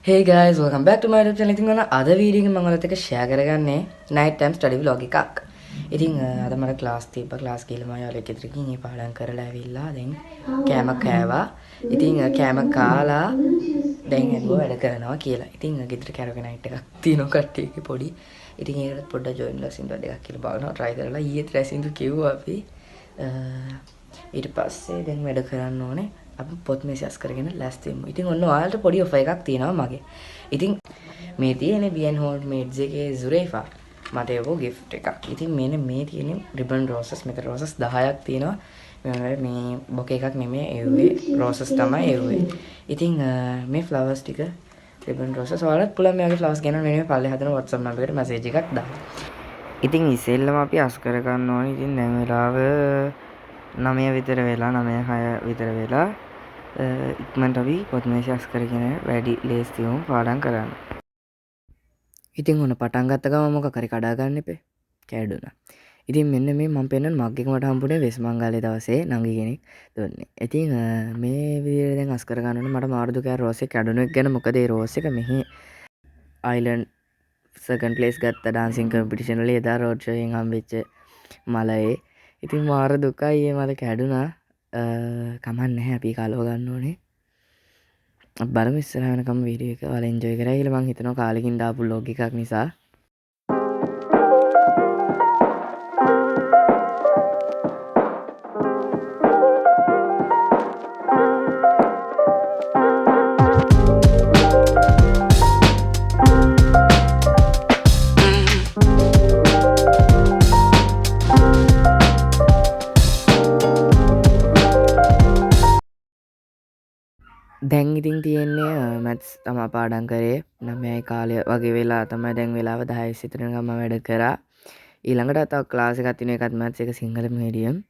Hey guys, welcome back to my YouTube channel. ඉතින් ඔන්න අද වීඩියෝ එකෙන් මම ඔයාලත් එක්ක share කරගන්නේ night time study vlog එකක්. ඉතින් අද මට class තිබ්බා. class ගිහලා මම ඔයාලට ගෙදර ගිහින් මේ පාඩම් කරලා ඇවිල්ලා දැන් කෑම කෑවා. ඉතින් කෑම කාලා දැන් ඇදුවා වැඩ කරනවා කියලා. ඉතින් ගෙදර කැරෝකේ night එකක් තියෙනවා කට්ටියගේ පොඩි. ඉතින් ඒකට පොඩ්ඩක් join වෙලා සින්දුවක් දෙකක් කියලා බලනවා try කරලා ඊයේත් රැසින්දු කිව්වා අපි. ඊට පස්සේ දැන් වැඩ කරන්න ඕනේ. අපි පොත් මේසස් කරගෙන ලෑස්ති වෙමු. ඉතින් ඔන්න ඔයාලට පොඩි ඔෆර් එකක් තියෙනවා මගේ. ඉතින් මේ තියෙන්නේ BN Handmades එකේ Zuraifa මට ඒකෝ gift එකක්. ඉතින් මේ තියෙන්නේ ribbon roses මෙතන roses 10ක් තියෙනවා. මේ බොකේ එකක් නෙමෙයි එව්වේ roses තමයි එව්වේ. ඉතින් මේ flowers ටික ribbon roses ඔයාලට පුළුවන් මේ වගේ flowers ගන්න වෙන පල්ලේ හදන WhatsApp number එකට message එකක් දාන්න. ඉතින් ඉතින්ම අපි අස් කර ගන්න ඕනේ. ඉතින් දැන් වෙලාව 9 විතර වෙලා 9:06 විතර වෙලා ඉක්මනට අපි පොත් මේසස් කරගෙන වැඩි ලේස්ති වුම් පාඩම් කරන්න. ඉතින් ඔන්න පටන් ගත්ත ගමන් මොකක් හරි කඩා ගන්න එපේ. කැඩුනා. ඉතින් මෙන්න මේ මම පෙන්නන මග් එක මට හම්බුනේ වෙස් මංගලේ දවසේ නංගි කෙනෙක් දුන්නේ. ඉතින් මේ විදිහට දැන් අස් කර ගන්න ඕනේ මට මාරුදු කෑ රෝස් එක කැඩුණු එක ගැන මොකද ඒ රෝස් එක මෙහි අයිලන්ඩ් සෙකන්ඩ් ප්ලේස් ගත්ත ඩාන්සින් කම්පිටිෂන් වල එදා රෝඩ් ෂෝ එකෙන් හම්බෙච්ච මලයේ. ඉතින් මාර දුකයි ඒ මල කැඩුනා. කමක් නැහැ අපි කාලව ගන්න ඕනේ. බලමු ඉස්සරහ වෙනකම් වීඩියෝ එක ඔයාලා එන්ජොයි කරා කියලා මම හිතනවා කාලෙකින් දාපු vlog එකක් නිසා. දැන් ඉතින් තියෙන්නේ මැත්ස් තමයි පාඩම් කරේ 9යි කාලය වගේ වෙලා තමයි දැන් වෙලාව 10යි විතර නිකන් මම වැඩ කරා. ඊළඟට තව ක්ලාස් එකක් තියෙන එකත් මැත්ස් එක සිංහල මීඩියම්.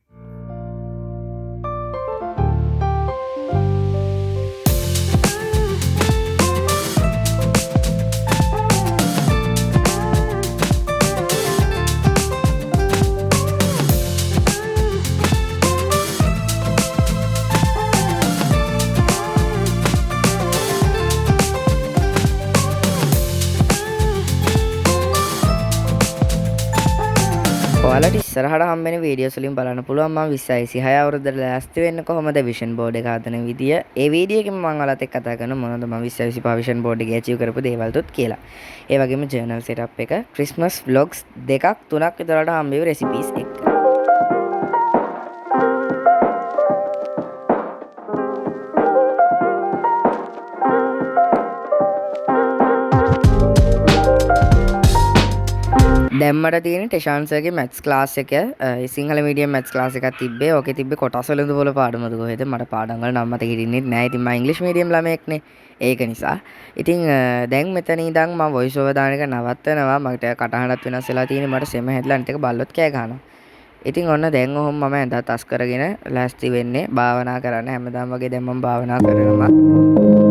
ඔයාලට ඉස්සරහට හම්බෙන වීඩියෝස් වලින් බලන්න පුළුවන් මම 26 අවුරුද්දට ලෑස්ති වෙන්න කොහොමද විෂන් බෝඩ් එක හදන විදිය. ඒ වීඩියෝ එකෙන් මම ඔයාලත් එක්ක කතා කරන මොනවද මම 25 විෂන් බෝඩ් එකේ achieve කරපු දේවල්තුත් කියලා. ඒ වගේම ජර්නල් setup එක, Christmas vlogs දෙකක් තුනක් විතරට හම්බෙවි recipes එක්ක. දැම්මට තියෙන ටෙෂාන්සර්ගේ මැත්ස් ක්ලාස් එක සිංහල මීඩියම් මැත්ස් ක්ලාස් එකක් තිබ්බේ. ඕකේ තිබ්බේ කොටස් වලින්ද වල පාඩමද කොහෙද මට පාඩම් වල නම් මතක හිටින්නේ නැහැ. ඉතින් මම ඉංග්‍රීසි මීඩියම් ළමයෙක්නේ. ඒක නිසා. ඉතින් දැන් මෙතන ඉඳන් මම වොයිස් ඕවර් දාන එක නවත්තනවා. මට කටහඬත් වෙනස් වෙලා තියෙන්නේ. මට සෙම හැදලා අනිත් එක බල්ලොත් කෑ ගහනවා. ඉතින් ඔන්න දැන් ඔහොම මම ඇඳත් අස් කරගෙන ලෑස්ති වෙන්නේ භාවනා කරන්න. හැමදාම වගේ දැන් මම භාවනා කරනවා.